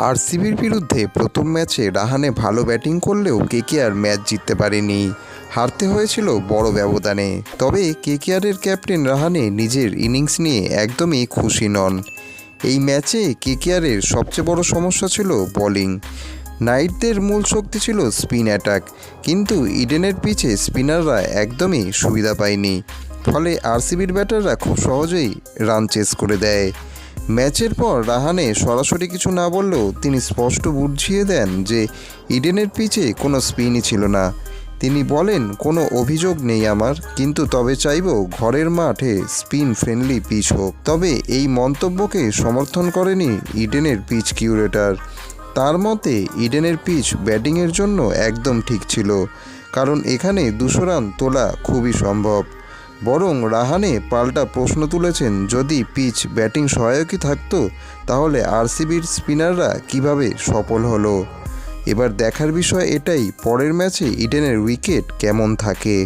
আরসিবির বিরুদ্ধে প্রথম ম্যাচে রাহানে ভালো ব্যাটিং করলেও কেকেআর ম্যাচ জিততে পারেনি। হারতে হয়েছিল বড় ব্যবধানে। তবে কেকেআরের ক্যাপ্টেন রাহানে নিজের ইনিংস নিয়ে একদমই খুশি নন। এই ম্যাচে কেকেআরের সবচেয়ে বড় সমস্যা ছিল বোলিং। নাইটদের মূল শক্তি ছিল স্পিন অ্যাটাক, কিন্তু ইডেনের পিচে স্পিনাররা একদমই সুবিধা পায়নি। ফলে আরসিবির ব্যাটাররা খুব সহজেই রান চেস করে দেয়। ম্যাচের পর রাহানে সরাসরি কিছু না বললেও তিনি স্পষ্ট বুঝিয়ে দেন যে ইডেনের পিচে কোনো স্পিনই ছিল না। তিনি বলেন, কোনো অভিযোগ নেই আমার, কিন্তু তবে চাইব ঘরের মাঠে স্পিন ফ্রেন্ডলি পিচ হোক। তবে এই মন্তব্যকে সমর্থন করেনি ইডেনের পিচ কিউরেটর। তার মতে ইডেনের পিচ ব্যাটিংয়ের জন্য একদম ঠিক ছিল, কারণ এখানে 200 রান তোলা খুবই সম্ভব। বরং রাহানে পাল্টা প্রশ্ন তুলেছেন, যদি পিচ ব্যাটিং সহায়কই থাকতো তাহলে আরসিবির স্পিনাররা কিভাবে সফল হলো। এবার দেখার বিষয় এটাই, পরের ম্যাচে ইডেনের উইকেট কেমন থাকে।